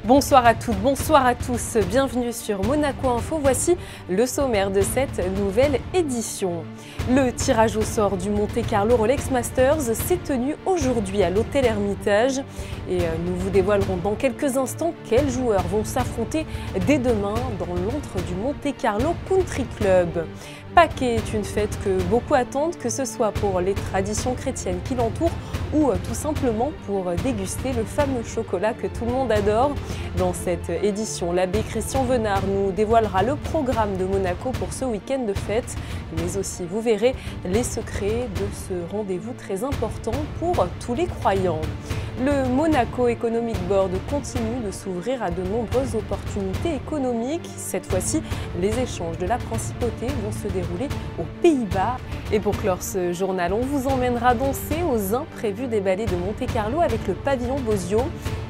Bonsoir à toutes, bonsoir à tous, bienvenue sur Monaco Info, voici le sommaire de cette nouvelle édition. Le tirage au sort du Monte-Carlo Rolex Masters s'est tenu aujourd'hui à l'hôtel Hermitage et nous vous dévoilerons dans quelques instants quels joueurs vont s'affronter dès demain dans l'antre du Monte-Carlo Country Club. Pâques est une fête que beaucoup attendent, que ce soit pour les traditions chrétiennes qui l'entourent ou tout simplement pour déguster le fameux chocolat que tout le monde adore. Dans cette édition, l'abbé Christian Venard nous dévoilera le programme de Monaco pour ce week-end de fête, mais aussi vous verrez les secrets de ce rendez-vous très important pour tous les croyants. Le Monaco Economic Board continue de s'ouvrir à de nombreuses opportunités économiques. Cette fois-ci, les échanges de la principauté vont se dérouler aux Pays-Bas. Et pour clore ce journal, on vous emmènera danser aux imprévus des ballets de Monte-Carlo avec le pavillon Bosio.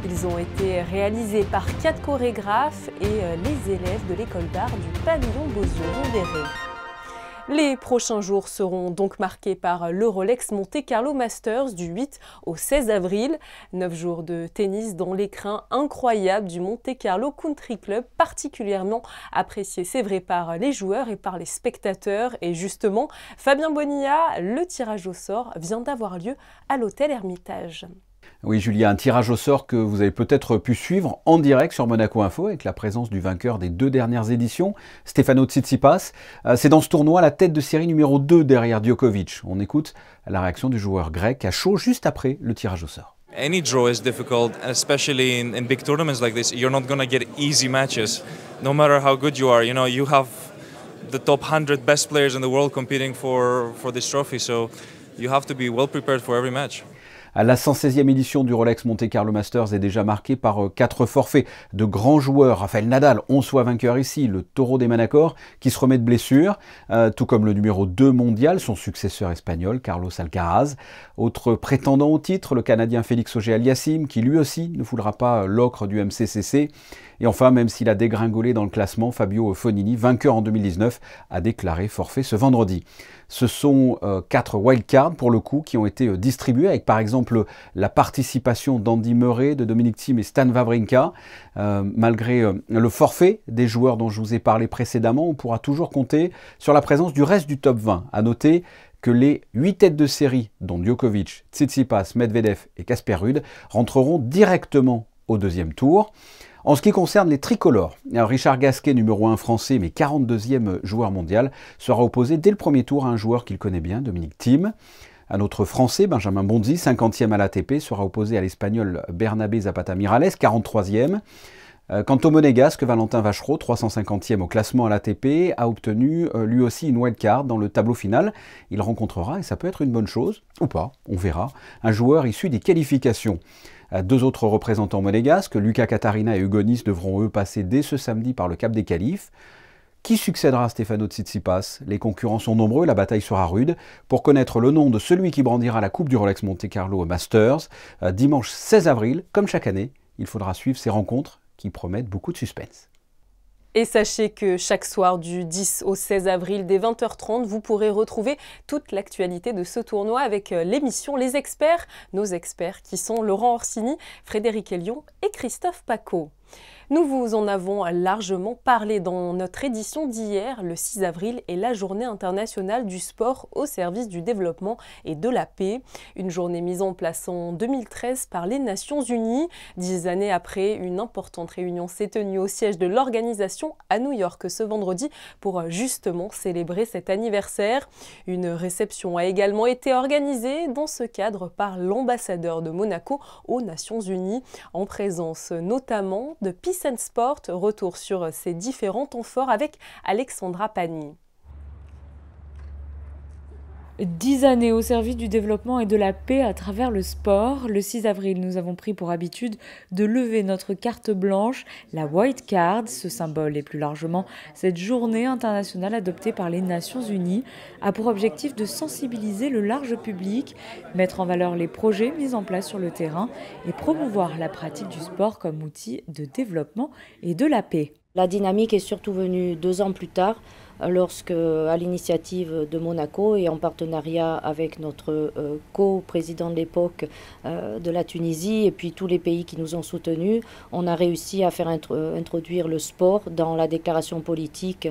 Ils ont été réalisés par 4 chorégraphes et les élèves de l'école d'art du pavillon Bosio. Vous verrez. Les prochains jours seront donc marqués par le Rolex Monte-Carlo Masters du 8 au 16 avril. 9 jours de tennis dans l'écrin incroyable du Monte-Carlo Country Club, particulièrement apprécié, c'est vrai, par les joueurs et par les spectateurs. Et justement, Fabien Bonilla, le tirage au sort vient d'avoir lieu à l'hôtel Hermitage. Oui, Julia, un tirage au sort que vous avez peut-être pu suivre en direct sur Monaco Info avec la présence du vainqueur des 2 dernières éditions, Stefano Tsitsipas. C'est dans ce tournoi la tête de série numéro 2 derrière Djokovic. On écoute la réaction du joueur grec à chaud juste après le tirage au sort. Any draw is difficult, especially in big tournaments like this. You're not going to get easy matches, no matter how good you are. You know, you have the top 100 best players in the world competing for this trophy, so you have to be well prepared for every match. La 116e édition du Rolex Monte-Carlo Masters est déjà marquée par 4 forfaits de grands joueurs. Rafael Nadal, 11 fois vainqueur ici, le taureau des Manacor, qui se remet de blessure, tout comme le numéro 2 mondial, son successeur espagnol, Carlos Alcaraz. Autre prétendant au titre, le Canadien Félix Auger-Aliassime, qui lui aussi ne foulera pas l'ocre du MCCC. Et enfin, même s'il a dégringolé dans le classement, Fabio Fognini, vainqueur en 2019, a déclaré forfait ce vendredi. Ce sont 4 wildcards pour le coup qui ont été distribués avec par exemple la participation d'Andy Murray, de Dominic Thiem et Stan Wawrinka. Malgré le forfait des joueurs dont je vous ai parlé précédemment, on pourra toujours compter sur la présence du reste du top 20. À noter que les 8 têtes de série, dont Djokovic, Tsitsipas, Medvedev et Casper Ruud, rentreront directement au deuxième tour. En ce qui concerne les tricolores, Richard Gasquet, numéro 1 français mais 42e joueur mondial, sera opposé dès le premier tour à un joueur qu'il connaît bien, Dominic Thiem. Un autre français, Benjamin Bonzi, 50e à l'ATP, sera opposé à l'espagnol Bernabé Zapata Miralles, 43e. Quant au monégasque, Valentin Vachereau, 350e au classement à l'ATP, a obtenu lui aussi une wildcard dans le tableau final. Il rencontrera, et ça peut être une bonne chose, ou pas, on verra, un joueur issu des qualifications. 2 autres représentants monégasques, Lucas Catarina et Hugo Nys, devront eux passer dès ce samedi par le cap des qualifs. Qui succédera à Stefano Tsitsipas? Les concurrents sont nombreux, la bataille sera rude. Pour connaître le nom de celui qui brandira la coupe du Rolex Monte-Carlo Masters, dimanche 16 avril, comme chaque année, il faudra suivre ces rencontres qui promettent beaucoup de suspense. Et sachez que chaque soir du 10 au 16 avril dès 20h30, vous pourrez retrouver toute l'actualité de ce tournoi avec l'émission Les Experts, nos experts qui sont Laurent Orsini, Frédéric Elion et Christophe Paco. Nous vous en avons largement parlé dans notre édition d'hier. Le 6 avril est la journée internationale du sport au service du développement et de la paix. Une journée mise en place en 2013 par les Nations Unies. 10 années après, une importante réunion s'est tenue au siège de l'organisation à New York ce vendredi pour justement célébrer cet anniversaire. Une réception a également été organisée dans ce cadre par l'ambassadeur de Monaco aux Nations Unies, en présence notamment de Peace and Sport. Retour sur ces différents temps forts avec Alexandra Pani. 10 années au service du développement et de la paix à travers le sport. Le 6 avril, nous avons pris pour habitude de lever notre carte blanche, la White Card. Ce symbole et plus largement cette journée internationale adoptée par les Nations Unies a pour objectif de sensibiliser le large public, mettre en valeur les projets mis en place sur le terrain et promouvoir la pratique du sport comme outil de développement et de la paix. La dynamique est surtout venue 2 ans plus tard, lorsque, à l'initiative de Monaco et en partenariat avec notre co-président de l'époque de la Tunisie et puis tous les pays qui nous ont soutenus, on a réussi à faire introduire le sport dans la déclaration politique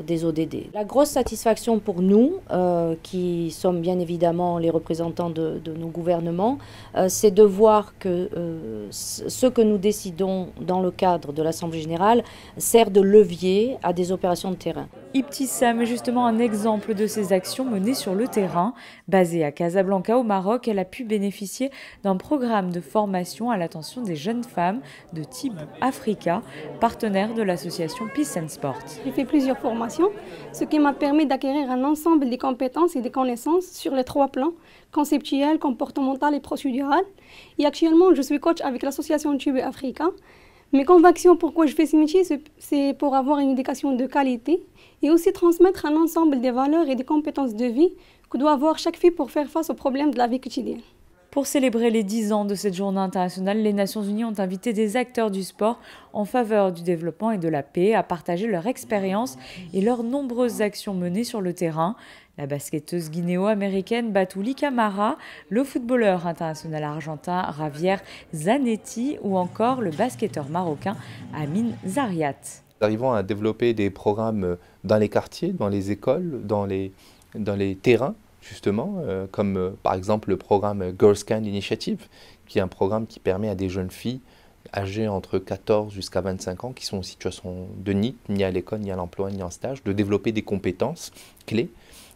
des ODD. La grosse satisfaction pour nous, qui sommes bien évidemment les représentants de nos gouvernements, c'est de voir que ce que nous décidons dans le cadre de l'Assemblée générale sert de levier à des opérations de terrain. Ibtissam est justement un exemple de ces actions menées sur le terrain. Basée à Casablanca au Maroc, elle a pu bénéficier d'un programme de formation à l'attention des jeunes femmes de Tibou Africa, partenaire de l'association Peace and Sport. J'ai fait plusieurs formations, ce qui m'a permis d'acquérir un ensemble des compétences et des connaissances sur les 3 plans, conceptuel, comportemental et procédural. Et actuellement, je suis coach avec l'association Tibou Africa. Mes convictions, pourquoi je fais ce métier, c'est pour avoir une éducation de qualité et aussi transmettre un ensemble des valeurs et des compétences de vie que doit avoir chaque fille pour faire face aux problèmes de la vie quotidienne. Pour célébrer les 10 ans de cette journée internationale, les Nations Unies ont invité des acteurs du sport en faveur du développement et de la paix à partager leur expérience et leurs nombreuses actions menées sur le terrain. La basketteuse guinéo-américaine Batouli Camara, le footballeur international argentin Javier Zanetti ou encore le basketteur marocain Amine Zariat. Nous arrivons à développer des programmes dans les quartiers, dans les écoles, dans les terrains, justement, comme par exemple le programme Girl Scan Initiative, qui est un programme qui permet à des jeunes filles âgées entre 14 jusqu'à 25 ans, qui sont en situation de NEET, ni à l'école, ni à l'emploi, ni en stage, de développer des compétences clés.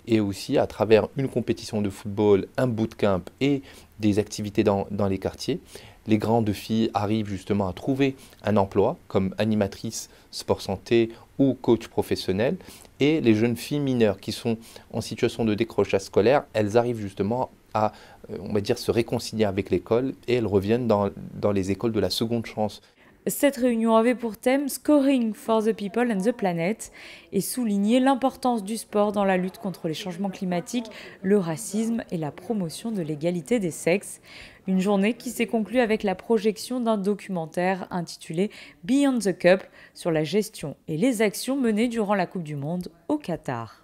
Et aussi à travers une compétition de football, un bootcamp et des activités dans les quartiers, les grandes filles arrivent justement à trouver un emploi comme animatrice sport santé ou coach professionnel. Et les jeunes filles mineures qui sont en situation de décrochage scolaire, elles arrivent justement à, on va dire, se réconcilier avec l'école et elles reviennent dans les écoles de la seconde chance. Cette réunion avait pour thème « Scoring for the People and the Planet » et souligner l'importance du sport dans la lutte contre les changements climatiques, le racisme et la promotion de l'égalité des sexes. Une journée qui s'est conclue avec la projection d'un documentaire intitulé « Beyond the Cup » sur la gestion et les actions menées durant la Coupe du Monde au Qatar.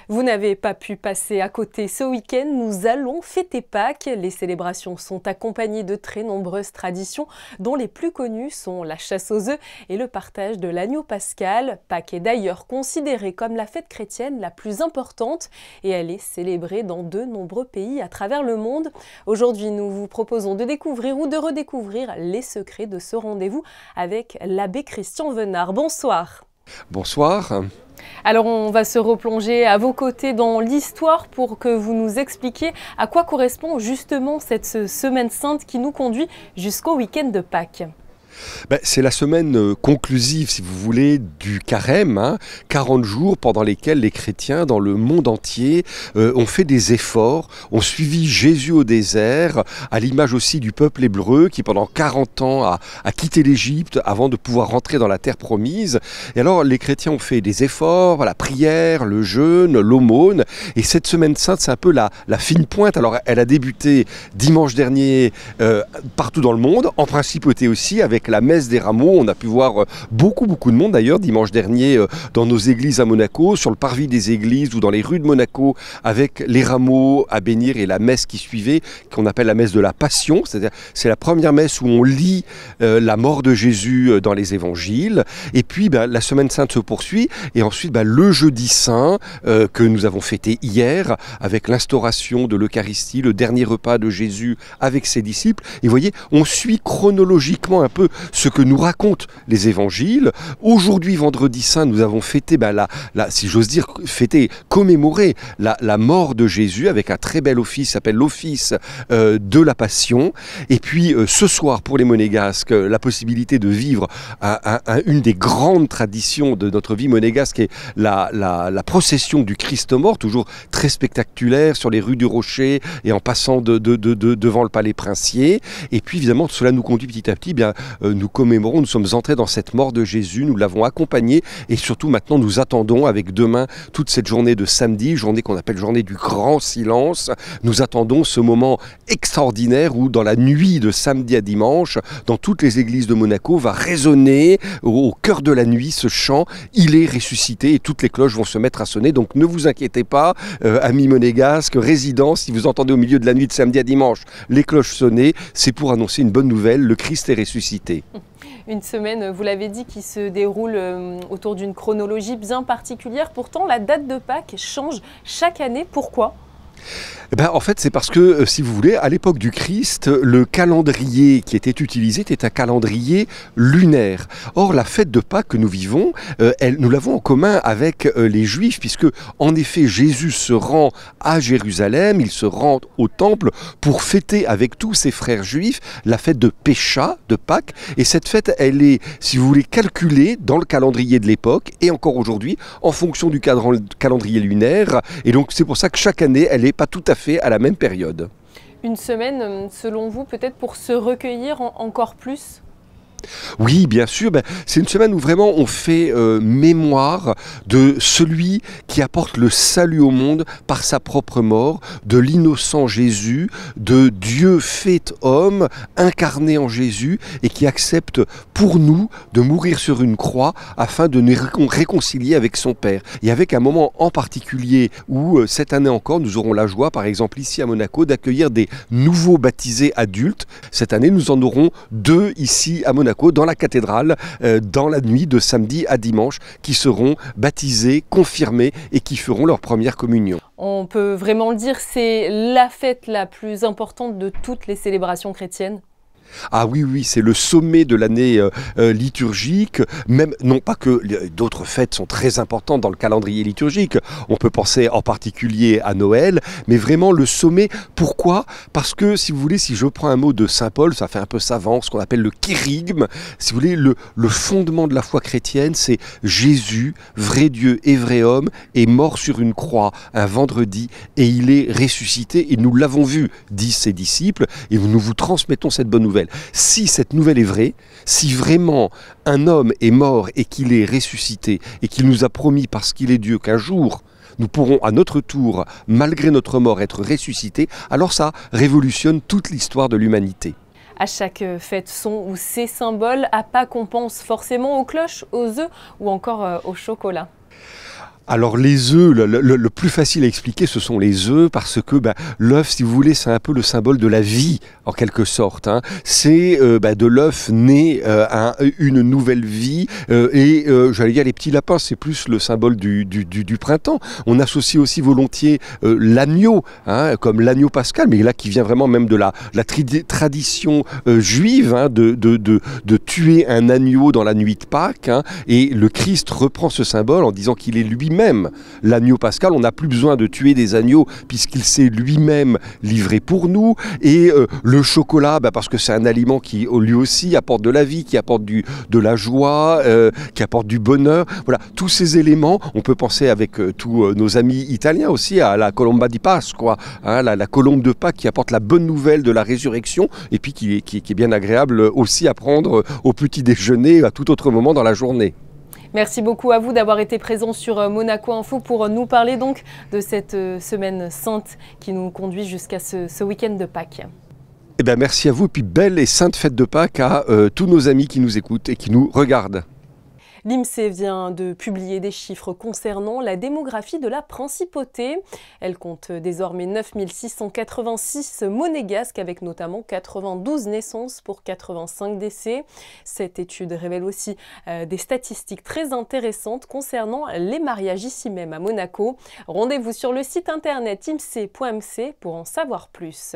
Vous n'avez pas pu passer à côté ce week-end, nous allons fêter Pâques. Les célébrations sont accompagnées de très nombreuses traditions, dont les plus connues sont la chasse aux œufs et le partage de l'agneau pascal. Pâques est d'ailleurs considérée comme la fête chrétienne la plus importante et elle est célébrée dans de nombreux pays à travers le monde. Aujourd'hui, nous vous proposons de découvrir ou de redécouvrir les secrets de ce rendez-vous avec l'abbé Christian Venard. Bonsoir. Bonsoir. Alors on va se replonger à vos côtés dans l'histoire pour que vous nous expliquiez à quoi correspond justement cette semaine sainte qui nous conduit jusqu'au week-end de Pâques. C'est la semaine conclusive, si vous voulez, du carême, 40 jours pendant lesquels les chrétiens dans le monde entier ont fait des efforts, ont suivi Jésus au désert, à l'image aussi du peuple hébreu qui pendant 40 ans a quitté l'Égypte avant de pouvoir rentrer dans la terre promise. Et alors les chrétiens ont fait des efforts, la prière, le jeûne, l'aumône, et cette semaine sainte c'est un peu la fine pointe. Alors elle a débuté dimanche dernier partout dans le monde, en principauté aussi avec la messe des rameaux. On a pu voir beaucoup de monde d'ailleurs dimanche dernier dans nos églises à Monaco, sur le parvis des églises ou dans les rues de Monaco, avec les rameaux à bénir et la messe qui suivait, qu'on appelle la messe de la Passion. C'est-à-dire c'est la première messe où on lit la mort de Jésus dans les évangiles. Et puis la semaine sainte se poursuit et ensuite le jeudi saint que nous avons fêté hier avec l'instauration de l'Eucharistie, le dernier repas de Jésus avec ses disciples. Et vous voyez, on suit chronologiquement un peu ce que nous racontent les évangiles. Aujourd'hui, vendredi saint, nous avons fêté, si j'ose dire, commémorer la mort de Jésus avec un très bel office, qui s'appelle l'office de la Passion. Et puis ce soir, pour les Monégasques, la possibilité de vivre une des grandes traditions de notre vie monégasque est la procession du Christ mort, toujours très spectaculaire sur les rues du Rocher et en passant devant le palais princier. Et puis évidemment, cela nous conduit petit à petit nous commémorons, nous sommes entrés dans cette mort de Jésus, nous l'avons accompagné et surtout maintenant nous attendons avec demain toute cette journée de samedi, journée qu'on appelle journée du grand silence. Nous attendons ce moment extraordinaire où dans la nuit de samedi à dimanche, dans toutes les églises de Monaco, va résonner au cœur de la nuit ce chant « Il est ressuscité » et toutes les cloches vont se mettre à sonner. Donc ne vous inquiétez pas, amis monégasques, résidents, si vous entendez au milieu de la nuit de samedi à dimanche les cloches sonner, c'est pour annoncer une bonne nouvelle, le Christ est ressuscité. Une semaine, vous l'avez dit, qui se déroule autour d'une chronologie bien particulière. Pourtant, la date de Pâques change chaque année. Pourquoi ? En fait, c'est parce que, si vous voulez, à l'époque du Christ, le calendrier qui était utilisé était un calendrier lunaire. Or, la fête de Pâques que nous vivons, nous l'avons en commun avec les Juifs, puisque, en effet, Jésus se rend à Jérusalem, il se rend au temple pour fêter avec tous ses frères juifs la fête de Pécha, de Pâques. Et cette fête, elle est, si vous voulez, calculée dans le calendrier de l'époque, et encore aujourd'hui, en fonction du calendrier lunaire. Et donc, c'est pour ça que chaque année, elle n'est pas tout à fait à la même période. Une semaine, selon vous, peut-être pour se recueillir encore plus ? Oui, bien sûr. C'est une semaine où vraiment on fait mémoire de celui qui apporte le salut au monde par sa propre mort, de l'innocent Jésus, de Dieu fait homme, incarné en Jésus, et qui accepte pour nous de mourir sur une croix afin de nous réconcilier avec son Père. Et avec un moment en particulier où cette année encore, nous aurons la joie, par exemple ici à Monaco, d'accueillir des nouveaux baptisés adultes. Cette année, nous en aurons 2 ici à Monaco, dans la cathédrale, dans la nuit de samedi à dimanche, qui seront baptisés, confirmés et qui feront leur première communion. On peut vraiment le dire, c'est la fête la plus importante de toutes les célébrations chrétiennes. Ah oui, c'est le sommet de l'année liturgique, même non pas que d'autres fêtes sont très importantes dans le calendrier liturgique, on peut penser en particulier à Noël, mais vraiment le sommet, pourquoi ? Parce que si vous voulez, si je prends un mot de Saint Paul, ça fait un peu savant, ce qu'on appelle le kérygme, si vous voulez, le fondement de la foi chrétienne, c'est Jésus, vrai Dieu et vrai homme, est mort sur une croix un vendredi et il est ressuscité et nous l'avons vu, disent ses disciples, et nous vous transmettons cette bonne nouvelle. Si cette nouvelle est vraie, si vraiment un homme est mort et qu'il est ressuscité et qu'il nous a promis parce qu'il est Dieu qu'un jour nous pourrons à notre tour, malgré notre mort, être ressuscités, alors ça révolutionne toute l'histoire de l'humanité. À chaque fête, son ou ses symboles, à Pâques, on pense forcément aux cloches, aux œufs ou encore au chocolat. Alors les œufs, le plus facile à expliquer, ce sont les œufs, parce que l'œuf, si vous voulez, c'est un peu le symbole de la vie, en quelque sorte. C'est de l'œuf né une nouvelle vie, et j'allais dire les petits lapins, c'est plus le symbole du printemps. On associe aussi volontiers l'agneau, comme l'agneau pascal, mais là qui vient vraiment même de la tradition juive, de tuer un agneau dans la nuit de Pâques, et le Christ reprend ce symbole en disant qu'il est lui-même l'agneau pascal. On n'a plus besoin de tuer des agneaux puisqu'il s'est lui-même livré pour nous. Et le chocolat, parce que c'est un aliment qui lui aussi apporte de la vie, qui apporte de la joie, qui apporte du bonheur. Voilà, tous ces éléments, on peut penser avec tous nos amis italiens aussi à la colomba di Pasqua, la colombe de Pâques qui apporte la bonne nouvelle de la résurrection et puis qui est bien agréable aussi à prendre au petit déjeuner à tout autre moment dans la journée. Merci beaucoup à vous d'avoir été présent sur Monaco Info pour nous parler donc de cette semaine sainte qui nous conduit jusqu'à ce week-end de Pâques. Merci à vous et puis belle et sainte fête de Pâques à tous nos amis qui nous écoutent et qui nous regardent. L'INSEE vient de publier des chiffres concernant la démographie de la principauté. Elle compte désormais 9686 monégasques avec notamment 92 naissances pour 85 décès. Cette étude révèle aussi des statistiques très intéressantes concernant les mariages ici même à Monaco. Rendez-vous sur le site internet imse.mc pour en savoir plus.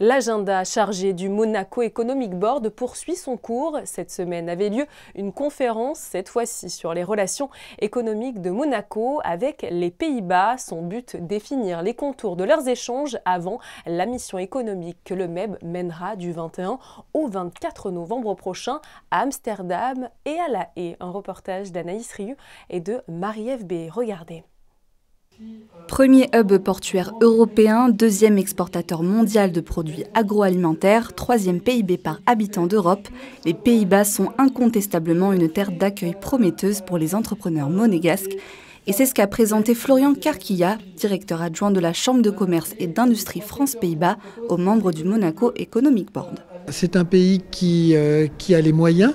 L'agenda chargé du Monaco Economic Board poursuit son cours. Cette semaine avait lieu une conférence, cette fois-ci sur les relations économiques de Monaco avec les Pays-Bas. Son but, définir les contours de leurs échanges avant la mission économique que le MEB mènera du 21 au 24 novembre prochain à Amsterdam et à La Haye. Un reportage d'Anaïs Rieu et de Marie-Ève B. Regardez. Premier hub portuaire européen, deuxième exportateur mondial de produits agroalimentaires, troisième PIB par habitant d'Europe, les Pays-Bas sont incontestablement une terre d'accueil prometteuse pour les entrepreneurs monégasques. Et c'est ce qu'a présenté Florian Karkia, directeur adjoint de la Chambre de commerce et d'industrie France-Pays-Bas, aux membres du Monaco Economic Board. C'est un pays qui a les moyens,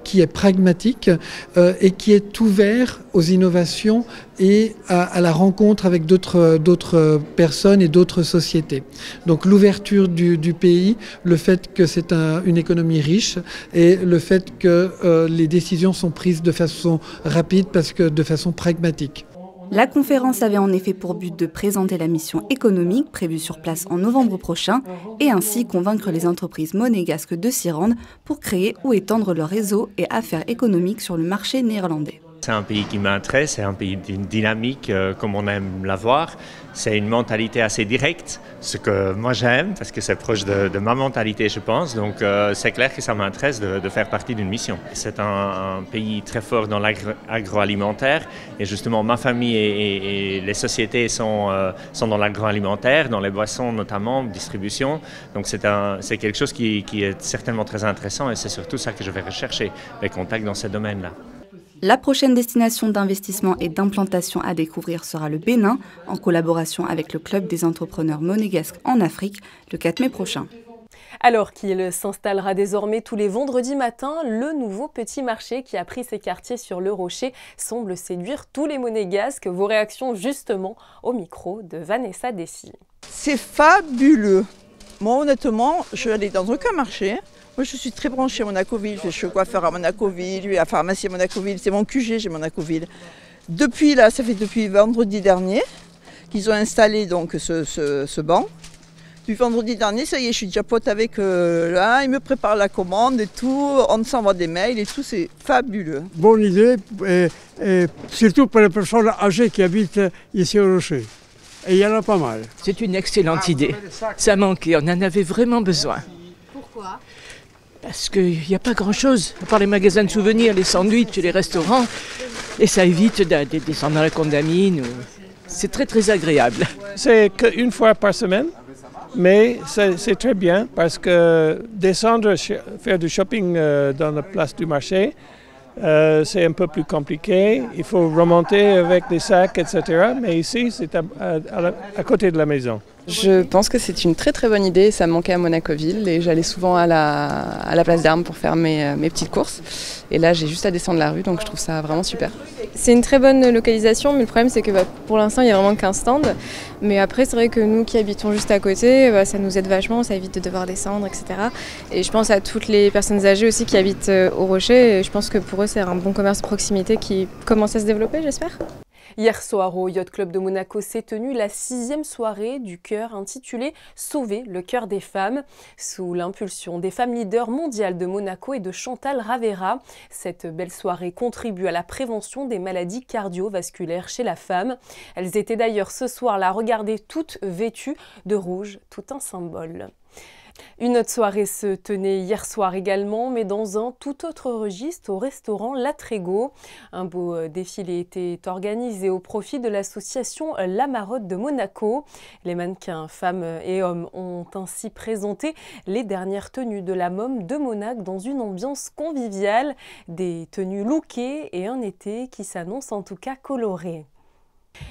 qui est pragmatique et qui est ouvert aux innovations et à la rencontre avec d'autres personnes et d'autres sociétés. Donc l'ouverture du pays, le fait que c'est une économie riche et le fait que les décisions sont prises de façon rapide parce que de façon pragmatique. La conférence avait en effet pour but de présenter la mission économique prévue sur place en novembre prochain et ainsi convaincre les entreprises monégasques de s'y rendre pour créer ou étendre leur réseau et affaires économiques sur le marché néerlandais. C'est un pays qui m'intéresse, c'est un pays d'une dynamique comme on aime l'avoir. C'est une mentalité assez directe, ce que moi j'aime, parce que c'est proche de ma mentalité, je pense. Donc c'est clair que ça m'intéresse de faire partie d'une mission. C'est un pays très fort dans l'agroalimentaire. Et justement, ma famille et les sociétés sont dans l'agroalimentaire, dans les boissons notamment, distribution. Donc c'est quelque chose qui est certainement très intéressant et c'est surtout ça que je vais rechercher, les contacts dans ce domaine-là. La prochaine destination d'investissement et d'implantation à découvrir sera le Bénin, en collaboration avec le Club des entrepreneurs monégasques en Afrique, le 4 mai prochain. Alors qu'il s'installera désormais tous les vendredis matins, le nouveau petit marché qui a pris ses quartiers sur le Rocher semble séduire tous les monégasques. Vos réactions justement au micro de Vanessa Dessy. C'est fabuleux. Moi honnêtement, je vais aller dans aucun marché. Moi, je suis très branchée à Monacoville, je suis coiffeur à Monacoville, à la pharmacie à Monacoville, c'est mon QG, j'ai Monacoville. Depuis là, ça fait depuis vendredi dernier qu'ils ont installé donc ce banc. Depuis vendredi dernier, ça y est, je suis déjà pote avec là, ils me préparent la commande et tout, on s'envoie des mails et tout, c'est fabuleux. Bonne idée, et surtout pour les personnes âgées qui habitent ici au Rocher. Et il y en a pas mal. C'est une excellente idée. Ça manquait, on en avait vraiment besoin. Pourquoi ? Parce qu'il n'y a pas grand-chose, à part les magasins de souvenirs, les sandwichs et les restaurants. Et ça évite de descendre dans la condamine. C'est très très agréable. C'est qu'une fois par semaine, mais c'est très bien parce que descendre, faire du shopping dans la place du marché, c'est un peu plus compliqué. Il faut remonter avec des sacs, etc. Mais ici, c'est à côté de la maison. Je pense que c'est une très très bonne idée, ça me manquait à Monacoville et j'allais souvent à la place d'Armes pour faire mes petites courses. Et là j'ai juste à descendre la rue, donc je trouve ça vraiment super. C'est une très bonne localisation, mais le problème c'est que pour l'instant il n'y a vraiment qu'un stand. Mais après c'est vrai que nous qui habitons juste à côté, ça nous aide vachement, ça évite de devoir descendre, etc. Et je pense à toutes les personnes âgées aussi qui habitent au Rocher. Et je pense que pour eux c'est un bon commerce de proximité qui commence à se développer, j'espère. Hier soir, au Yacht Club de Monaco s'est tenue la 6e soirée du cœur intitulée « Sauver le cœur des femmes » sous l'impulsion des femmes leaders mondiales de Monaco et de Chantal Ravera. Cette belle soirée contribue à la prévention des maladies cardiovasculaires chez la femme. Elles étaient d'ailleurs ce soir-là regardées toutes vêtues de rouge, tout un symbole. Une autre soirée se tenait hier soir également, mais dans un tout autre registre, au restaurant La Trégo. Un beau défilé était organisé au profit de l'association La Marotte de Monaco. Les mannequins femmes et hommes ont ainsi présenté les dernières tenues de la môme de Monaco dans une ambiance conviviale, des tenues lookées et un été qui s'annonce en tout cas coloré.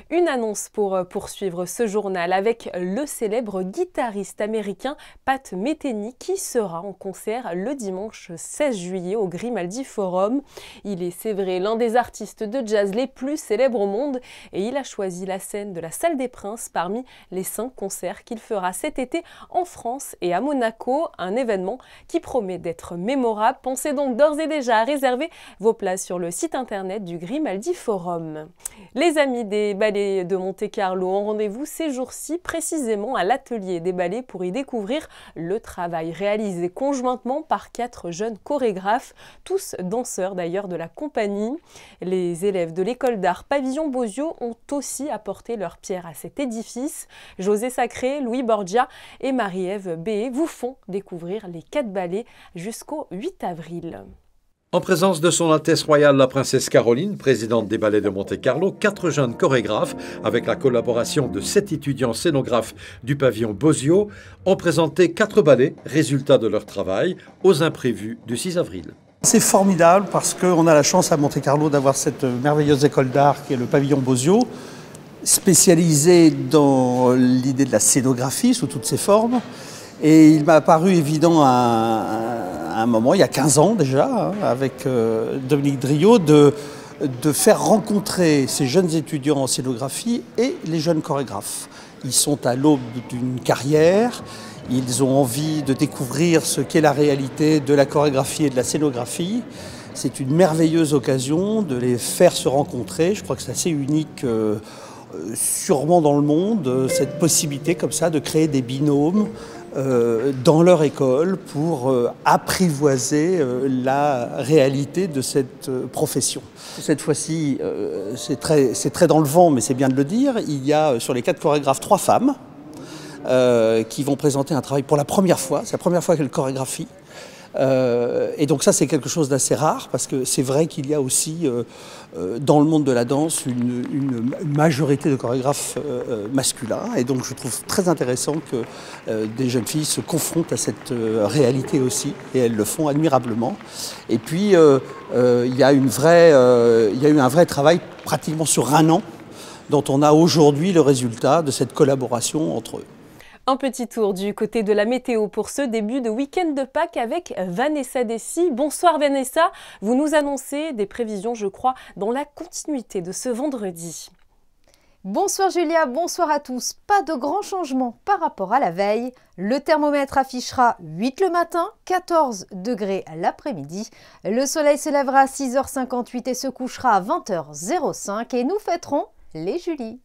Une annonce pour poursuivre ce journal avec le célèbre guitariste américain Pat Metheny qui sera en concert le dimanche 16 juillet au Grimaldi Forum. Il est, c'est vrai, l'un des artistes de jazz les plus célèbres au monde et il a choisi la scène de la Salle des Princes parmi les 5 concerts qu'il fera cet été en France et à Monaco, un événement qui promet d'être mémorable. Pensez donc d'ores et déjà à réserver vos places sur le site internet du Grimaldi Forum. Les amis des ballets de Monte-Carlo ont rendez-vous ces jours-ci précisément à l'atelier des ballets pour y découvrir le travail réalisé conjointement par 4 jeunes chorégraphes, tous danseurs d'ailleurs de la compagnie. Les élèves de l'école d'art Pavillon Bozio ont aussi apporté leur pierre à cet édifice. José Sacré, Louis Borgia et Marie-Ève Béé vous font découvrir les 4 ballets jusqu'au 8 avril. En présence de son Altesse Royale la Princesse Caroline, présidente des Ballets de Monte-Carlo, 4 jeunes chorégraphes, avec la collaboration de 7 étudiants scénographes du pavillon Bosio, ont présenté 4 ballets, résultat de leur travail, aux imprévus du 6 avril. C'est formidable parce qu'on a la chance à Monte-Carlo d'avoir cette merveilleuse école d'art qui est le pavillon Bosio, spécialisée dans l'idée de la scénographie sous toutes ses formes. Et il m'a paru évident à un moment, il y a 15 ans déjà, avec Dominique Driot, de faire rencontrer ces jeunes étudiants en scénographie et les jeunes chorégraphes. Ils sont à l'aube d'une carrière, ils ont envie de découvrir ce qu'est la réalité de la chorégraphie et de la scénographie. C'est une merveilleuse occasion de les faire se rencontrer. Je crois que c'est assez unique, sûrement dans le monde, cette possibilité comme ça de créer des binômes dans leur école pour apprivoiser la réalité de cette profession. Cette fois-ci, c'est très dans le vent, mais c'est bien de le dire. Il y a sur les 4 chorégraphes 3 femmes qui vont présenter un travail pour la première fois. C'est la première fois qu'elles chorégraphient. Et donc ça, c'est quelque chose d'assez rare, parce que c'est vrai qu'il y a aussi dans le monde de la danse une majorité de chorégraphes masculins. Et donc je trouve très intéressant que des jeunes filles se confrontent à cette réalité aussi, et elles le font admirablement. Et puis il y a eu un vrai travail pratiquement sur un an, dont on a aujourd'hui le résultat de cette collaboration entre eux. Un petit tour du côté de la météo pour ce début de week-end de Pâques avec Vanessa Dessy. Bonsoir Vanessa, vous nous annoncez des prévisions, je crois, dans la continuité de ce vendredi. Bonsoir Julia, bonsoir à tous. Pas de grands changements par rapport à la veille. Le thermomètre affichera 8 le matin, 14 degrés l'après-midi. Le soleil se lèvera à 6h58 et se couchera à 20h05 et nous fêterons les Julies.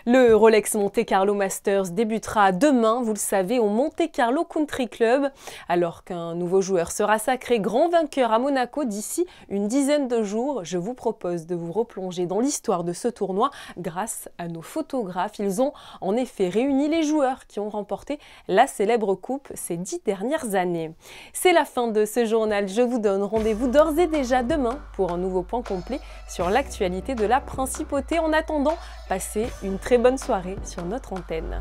Le Rolex Monte Carlo Masters débutera demain, vous le savez, au Monte Carlo Country Club. Alors qu'un nouveau joueur sera sacré grand vainqueur à Monaco d'ici une dizaine de jours, je vous propose de vous replonger dans l'histoire de ce tournoi grâce à nos photographes. Ils ont en effet réuni les joueurs qui ont remporté la célèbre coupe ces 10 dernières années. C'est la fin de ce journal. Je vous donne rendez-vous d'ores et déjà demain pour un nouveau point complet sur l'actualité de la principauté. En attendant, passez une très bonne soirée sur notre antenne.